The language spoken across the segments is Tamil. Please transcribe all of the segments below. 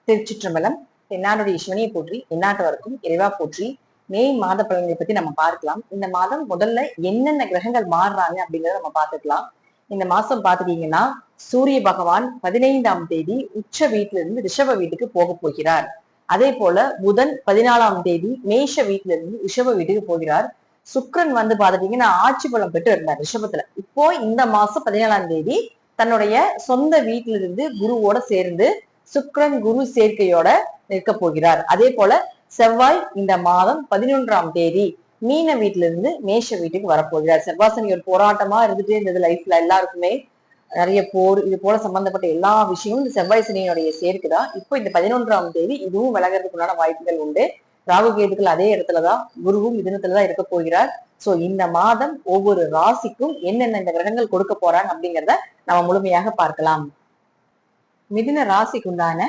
திருச்சிற்றம்பலம். தென்னாடுடைய சிவனையை போற்றி, எந்நாட்டவருக்கும் இறைவா போற்றி. மே மாத பலன்களை பத்தி நம்ம பார்க்கலாம். இந்த மாதம் முதல்ல என்னென்ன கிரகங்கள் மாறுறாங்க அப்படிங்கறத நம்ம பார்த்துக்கலாம். இந்த மாசம் பாத்துட்டீங்கன்னா சூரிய பகவான் 15ஆம் தேதி உச்ச வீட்டுல இருந்து ரிஷப வீட்டுக்கு போக போகிறார். அதே போல புதன் 14ஆம் தேதி மேஷ வீட்டுல இருந்து ரிஷப வீட்டுக்கு போகிறார். சுக்கிரன் வந்து பாத்துட்டீங்கன்னா ஆட்சி பலம் பெற்று இருந்தார் ரிஷபத்துல. இப்போ இந்த மாசம் 14ஆம் தேதி தன்னுடைய சொந்த வீட்டில இருந்து குருவோட சேர்ந்து சுக்கிரன் குரு சேர்க்கையோட நிற்க போகிறார். அதே போல செவ்வாய் இந்த மாதம் 11ஆம் தேதி மீன வீட்டுல இருந்து மேஷ வீட்டுக்கு வரப்போகிறார். செவ்வாசனி ஒரு போராட்டமா இருந்துட்டே இருந்தது லைஃப்ல எல்லாருக்குமே. நிறைய போர் இது போல சம்பந்தப்பட்ட எல்லா விஷயமும் இந்த செவ்வாய் சனியினுடைய சேர்க்குதான். இப்போ இந்த 11ஆம் தேதி இதுவும் விலகிறதுக்குள்ளான வாய்ப்புகள் உண்டு. ராகு கேதுக்கள் அதே இடத்துலதான், குருவும் மிதுனத்துலதான் இருக்க போகிறார். சோ இந்த மாதம் ஒவ்வொரு ராசிக்கும் என்னென்ன இந்த கிரகங்கள் கொடுக்க போறாங்க அப்படிங்கிறத நம்ம முழுமையாக பார்க்கலாம். மிதுன ராசிக்கு உண்டான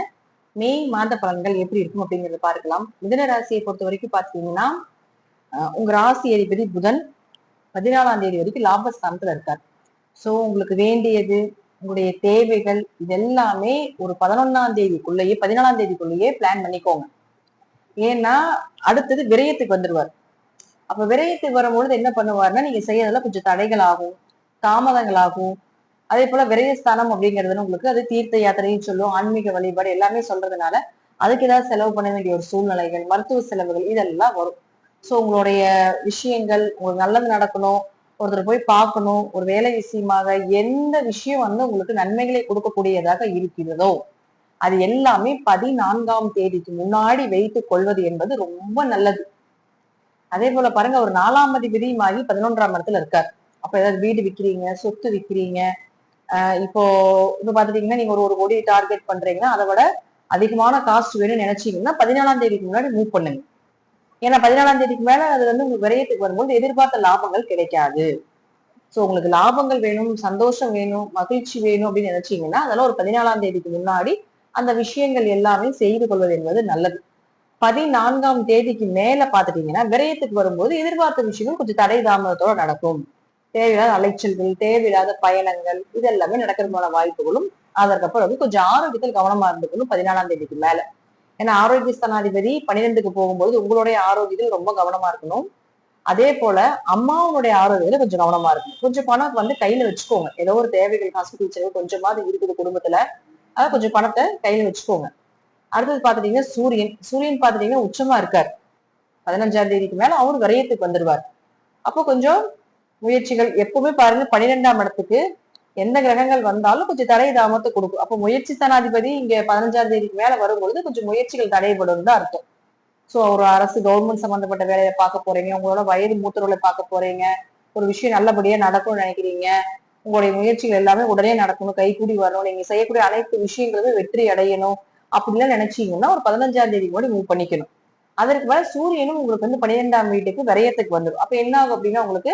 மே மாத பலன்கள் எப்படி இருக்கும் அப்படிங்கறத பார்க்கலாம். மிதுன ராசியை பொறுத்த வரைக்கும் பாத்தீங்கன்னா உங்க ராசி அதிபதி புதன் 14ஆம் தேதி வரைக்கும் லாபஸ்தானத்துல இருக்கார். சோ உங்களுக்கு வேண்டியது, உங்களுடைய தேவைகள் இதெல்லாமே ஒரு 11ஆம் தேதிக்குள்ளேயே 14ஆம் தேதிக்குள்ளேயே பிளான் பண்ணிக்கோங்க. ஏன்னா அடுத்தது விரயத்துக்கு வந்துருவார். அப்ப விரயத்துக்கு வரும்பொழுது என்ன பண்ணுவாருன்னா நீங்க செய்யறதுல கொஞ்சம் தடைகள் ஆகும், தாமதங்கள் ஆகும். அதே போல விரயஸ்தானம் அப்படிங்கிறது உங்களுக்கு அது தீர்த்த யாத்திரைன்னு சொல்லும், ஆன்மீக வழிபாடு எல்லாமே சொல்றதுனால அதுக்கு ஏதாவது செலவு பண்ண வேண்டிய ஒரு சூழ்நிலைகள், மருத்துவ செலவுகள் இதெல்லாம் வரும். சோ உங்களுடைய விஷயங்கள் உங்களுக்கு நல்லது நடக்கணும், ஒருத்தர் போய் பார்க்கணும், ஒரு வேலை விஷயமாக எந்த விஷயம் வந்து உங்களுக்கு நன்மைகளை கொடுக்கக்கூடியதாக இருக்கிறதோ அது எல்லாமே 14ஆம் தேதிக்கு முன்னாடி வைத்துக் கொள்வது என்பது ரொம்ப நல்லது. அதே போல பாருங்க, ஒரு 4ஆம் அதிபதியுமாகி 11ஆம் இடத்துல இருக்கார். அப்ப ஏதாவது வீடு விற்கிறீங்க, சொத்து விற்கிறீங்க, இப்போ பாத்துட்டீங்கன்னா நீங்க ஒரு கோடி டார்கெட் பண்றீங்கன்னா அதை விட அதிகமான காஸ்ட் வேணும்னு நினைச்சீங்கன்னா 14ஆம் தேதிக்கு முன்னாடி மூவ் பண்ணுங்க. ஏன்னா 14ஆம் தேதிக்கு மேல அது வந்து உங்களுக்கு விரயத்துக்கு வரும்போது எதிர்பார்த்த லாபங்கள் கிடைக்காது. சோ உங்களுக்கு லாபங்கள் வேணும், சந்தோஷம் வேணும், மகிழ்ச்சி வேணும் அப்படின்னு நினைச்சீங்கன்னா அதெல்லாம் ஒரு 14ஆம் தேதிக்கு முன்னாடி அந்த விஷயங்கள் எல்லாமே செய்து கொள்வது என்பது நல்லது. 14ஆம் தேதிக்கு மேல பாத்துட்டீங்கன்னா விரயத்துக்கு வரும்போது எதிர்பார்த்த விஷயங்கள் கொஞ்சம் தடை தாமதத்தோட நடக்கும். தேவையில்லாத அலைச்சல்கள், தேவையில்லாத பயணங்கள் இதெல்லாமே நடக்கிறதுக்கான வாய்ப்புகளும் அதற்கப்புறம் வந்து கொஞ்சம் ஆரோக்கியத்தில் கவனமா இருந்துக்கணும் 14ஆம் தேதிக்கு மேல. ஏன்னா ஆரோக்கிய ஸ்தானாதிபதி 12க்கு போகும்போது உங்களுடைய ஆரோக்கியத்தில் ரொம்ப கவனமா இருக்கணும். அதே போல அம்மாவுடைய ஆரோக்கியத்துல கொஞ்சம் கவனமா இருக்கணும். கொஞ்சம் பணம் வந்து கையில வச்சுக்கோங்க. ஏதோ ஒரு தேவைகள், ஹாஸ்பிட்டல் செலவு கொஞ்சமாவது இருக்குது குடும்பத்துல, அத கொஞ்சம் பணத்தை கையில வச்சுக்கோங்க. அடுத்தது பாத்துட்டீங்கன்னா சூரியன் பாத்துட்டீங்கன்னா உச்சமா இருக்காரு. 15ஆம் தேதிக்கு மேல அவரு விரயத்துக்கு வந்துருவார். அப்போ கொஞ்சம் முயற்சிகள் எப்பவுமே பாருங்க 12ஆம் இடத்துக்கு எந்த கிரகங்கள் வந்தாலும் கொஞ்சம் தடை தாமத்தை கொடுக்கும். அப்போ முயற்சி ஸ்தானாதிபதி இங்க 15ஆம் தேதிக்கு மேல வரும்பொழுது கொஞ்சம் முயற்சிகள் தடைபடும் தான் அர்த்தம். சோ ஒரு அரசு கவர்மெண்ட் சம்பந்தப்பட்ட வேலையை பார்க்க போறீங்க, உங்களோட வயது மூத்தவர்களை பார்க்க போறீங்க, ஒரு விஷயம் நல்லபடியா நடக்கும்னு நினைக்கிறீங்க, உங்களுடைய முயற்சிகள் எல்லாமே உடனே நடக்கணும், கைகூடி வரணும், நீங்க செய்யக்கூடிய அனைத்து விஷயங்களுமே வெற்றி அடையணும் அப்படிலாம் நினைச்சீங்கன்னா ஒரு 15ஆம் தேதி கூட மூவ் பண்ணிக்கணும். அதற்கு மேல சூரியனும் உங்களுக்கு வந்து 12ஆம் வீட்டுக்கு விரயத்துக்கு வந்துடும். அப்ப என்ன ஆகும் அப்படின்னா உங்களுக்கு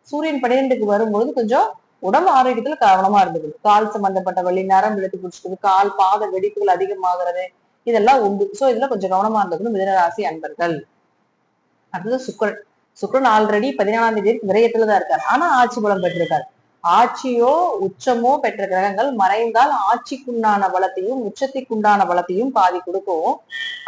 சூரியன் 12க்கு வரும்பொழுது கொஞ்சம் உடம்பு ஆரோக்கியத்துல கவனமா இருந்துக்கணும். கால் சம்பந்தப்பட்ட வலி, நரம்பு இழுத்து பிடிச்சிக்கிறது, கால் பாத வெடிப்புகள் அதிகமாகிறது இதெல்லாம் உண்டு. சோ இதுல கொஞ்சம் கவனமா இருந்துக்கணும் மிதுனராசி அன்பர்கள். அடுத்தது சுக்கிரன் ஆல்ரெடி 14ஆம் தேதி விரயத்துலதான் இருக்காரு. ஆனா ஆட்சி பலம் பெற்றிருக்காரு. ஆட்சியோ உச்சமோ பெற்ற கிரகங்கள் மறைந்தால் ஆட்சிக்குண்டான பலத்தையும் உச்சத்திற்குண்டான பலத்தையும் பாதி கொடுக்கும்,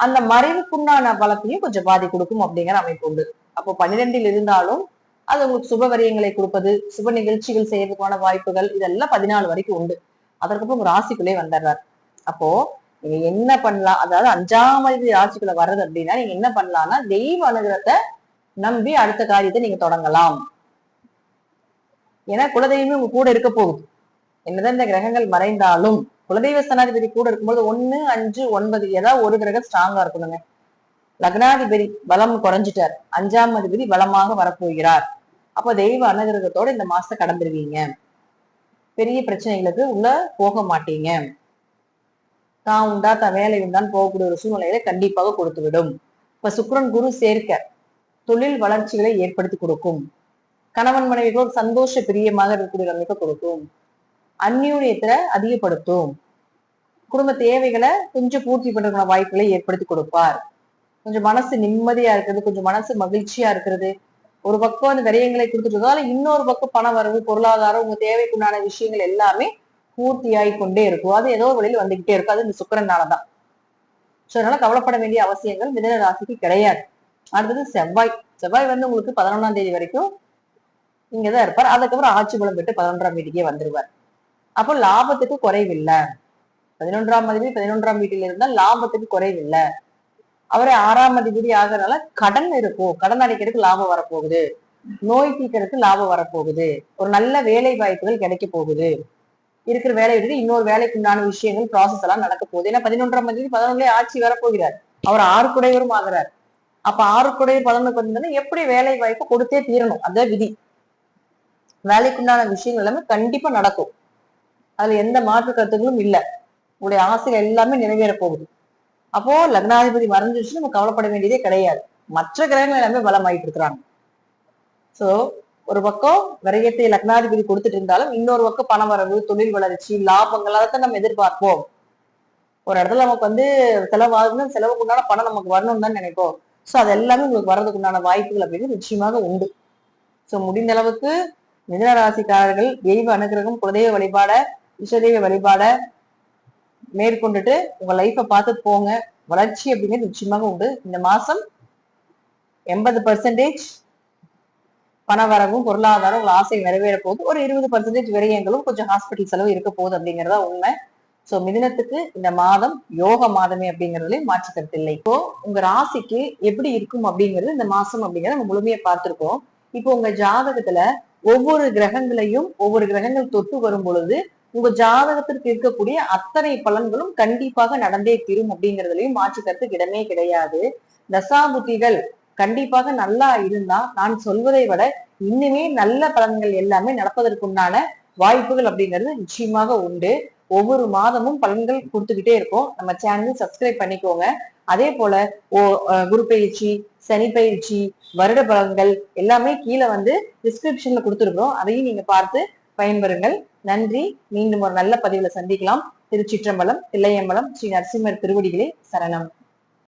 அந்த மறைவுக்குண்டான பலத்தையும் கொஞ்சம் பாதி கொடுக்கும் அப்படிங்கிற அமைப்பு உண்டு. அப்போ 12ல் இருந்தாலும் அது உங்களுக்கு சுப வரியங்களை கொடுப்பது, சுப நிகழ்ச்சிகள் செய்யறதுக்கான வாய்ப்புகள் இதெல்லாம் 14 வரைக்கும் உண்டு. அதற்கப்புறம் உங்க ராசிக்குள்ளே வந்துடுறாரு. அப்போ நீங்க என்ன பண்ணலாம், அதாவது 5ஆம் அதிபதி ராசிக்குள்ள வர்றது அப்படின்னா நீங்க என்ன பண்ணலாம்னா தெய்வ அனுகிரகத்தை நம்பி அடுத்த காரியத்தை நீங்க தொடங்கலாம். ஏன்னா குலதெய்வமே உங்க கூட இருக்க போகுது. என்னதான் இந்த கிரகங்கள் மறைந்தாலும் குலதெய்வ ஸ்தானாதிபதி கூட இருக்கும்போது 1, 5, 9 ஏதாவது ஒரு கிரகம் ஸ்ட்ராங்கா இருக்கணுங்க. லக்னாதிபதி பலம் குறைஞ்சிட்டார், 5ஆம் அதிபதி பலமாக வரப்போகிறார். அப்போ தெய்வ அனுகிரகத்தோட இந்த மாசத்தை கடந்துருவீங்க. பெரிய பிரச்சனைகளுக்கு உள்ள போக மாட்டீங்க. தான் உண்டா தான் வேலை உண்டான்னு போகக்கூடிய ஒரு சூழ்நிலையில கண்டிப்பாக கொடுத்து விடும். இப்ப சுக்கிரன் குரு சேர்க்க தொழில் வளர்ச்சிகளை ஏற்படுத்தி கொடுக்கும். கணவன் மனைவிகளோடு சந்தோஷ பிரியமாக இருக்கக்கூடிய அமைப்பை கொடுக்கும். அந்நியூனியத்துல அதிகப்படுத்தும். குடும்ப தேவைகளை கொஞ்சம் பூர்த்தி பண்ற வாய்ப்புகளை ஏற்படுத்தி கொடுப்பார். கொஞ்சம் மனசு நிம்மதியா இருக்கிறது, கொஞ்சம் மனசு மகிழ்ச்சியா இருக்கிறது. ஒரு பக்கம் அந்த விரயங்களை கொடுத்துட்டு இன்னொரு பக்கம் பண வரவு, பொருளாதாரம், உங்க தேவைக்குண்டான விஷயங்கள் எல்லாமே பூர்த்தி ஆகி கொண்டே இருக்கும். அது ஏதோ வழியில் வந்துகிட்டே இருக்கும். அது இந்த சுக்கிரனாலதான். சோ அதனால கவலைப்பட வேண்டிய அவசியங்கள் மிதுன ராசிக்கு கிடையாது. அடுத்தது செவ்வாய். செவ்வாய் வந்து உங்களுக்கு 11ஆம் தேதி வரைக்கும் இங்கதான் இருப்பார். அதுக்கப்புறம் ஆட்சி பலம் பெற்று 11ஆம் வீட்டுக்கே வந்துருவார். அப்போ லாபத்துக்கு குறைவில்லை. 11ஆம் அதிபதி 11ஆம் வீட்டில் இருந்தால் லாபத்துக்கு குறைவில்லை. அவரே 6ஆம் அதிபதி ஆகிறதுனால கடன் இருக்கும், கடன் அடைக்கிறதுக்கு லாபம் வரப்போகுது, நோய் தீர்க்கறதுக்கு லாபம் வரப்போகுது, ஒரு நல்ல வேலை வாய்ப்புகள் கிடைக்க போகுது, இருக்கிற வேலையை விட்டு இன்னொரு வேலைக்கு உண்டான விஷயங்கள் ப்ராசஸ் எல்லாம் நடக்க போகுது. ஏன்னா 11ஆம் தேதி 11 ஆட்சி வரப்போகிறார், அவர் 6 குடையவரும் ஆகிறார். அப்ப 6 குடையவர் 11க்கு வந்ததுன்னா எப்படி வேலை வாய்ப்பு கொடுத்தே தீரணும், அதான் விதி. வேலைக்குண்டான விஷயங்கள் எல்லாமே கண்டிப்பா நடக்கும், அதுல எந்த மாற்று கருத்துக்களும் இல்லை. உங்களுடைய ஆசைகள் எல்லாமே நிறைவேற போகுது. அப்போ லக்னாதிபதி மறைஞ்சிருச்சு, நம்ம கவலைப்பட வேண்டியதே கிடையாது. மற்ற கிரகங்கள் எல்லாமே பலமாயிட்டு இருக்கிறாங்க. சோ ஒரு பக்கம் விரயத்தை லக்னாதிபதி கொடுத்துட்டு இருந்தாலும் இன்னொரு பக்கம் பண வரவு, தொழில் வளர்ச்சி, லாபங்கள் அதைத்தான் நம்ம எதிர்பார்ப்போம். ஒரு இடத்துல நமக்கு வந்து செலவாகணும், செலவுக்கு உண்டான பணம் நமக்கு வரணும்னு தான் நினைப்போம். சோ அது எல்லாமே உங்களுக்கு வர்றதுக்கு உண்டான வாய்ப்புகள் அப்படின்னு நிச்சயமாக உண்டு. சோ முடிந்த அளவுக்கு மிதுன ராசிக்காரர்கள் தெய்வ அனுகிரகம், குலதெய்வ வழிபாட, இஷ்டதெய்வ வழிபாட மேற்கொண்டுட்டு உங்க லைஃப பார்த்துட்டு போங்க. வளர்ச்சி அப்படிங்கிறது நிச்சயமாக உண்டு. இந்த மாசம் 80% பண வரவும் பொருளாதாரம் உங்க ஆசை நிறைவேற போகுது. ஒரு 20% விரயங்களும் கொஞ்சம் ஹாஸ்பிட்டல் செலவு இருக்க போகுது அப்படிங்கறதா உண்மை. சோ மிதுனத்துக்கு இந்த மாதம் யோக மாதமே அப்படிங்கறதுலயும் மாற்று கருத்து இல்லை. இப்போ உங்க ராசிக்கு எப்படி இருக்கும் அப்படிங்கிறது இந்த மாசம் அப்படிங்கறத நம்ம முழுமையா பார்த்திருக்கோம். இப்போ உங்க ஜாதகத்துல ஒவ்வொரு கிரகங்களையும் ஒவ்வொரு கிரகங்கள் தொட்டு வரும் பொழுது உங்க ஜாதகத்திற்கு இருக்கக்கூடிய அத்தனை பலன்களும் கண்டிப்பாக நடந்தே தீரும் அப்படிங்கிறதுலயும் மாற்று கருத்துக்கு இடமே கிடையாது. தசாபுத்திகள் கண்டிப்பாக நல்லா இருந்தா நான் சொல்வதை விட இன்னுமே நல்ல பலன்கள் எல்லாமே நடப்பதற்குண்டான வாய்ப்புகள் அப்படிங்கிறது நிச்சயமாக உண்டு. ஒவ்வொரு மாதமும் பலன்கள் கொடுத்துக்கிட்டே இருக்கும். நம்ம சேனல் சப்ஸ்கிரைப் பண்ணிக்கோங்க. அதே போல குரு பயிற்சி, சனி பயிற்சி, வருட பலன்கள் எல்லாமே கீழே வந்து டிஸ்கிரிப்ஷன்ல கொடுத்துருக்கோம். அதையும் நீங்க பார்த்து பயன்பெறுங்கள். நன்றி. மீண்டும் ஒரு நல்ல பதிவுல சந்திக்கலாம். திருச்சிற்றம்பலம், தில்லையம்பலம், ஸ்ரீ நரசிம்மர் திருவடிகளே சரணம்.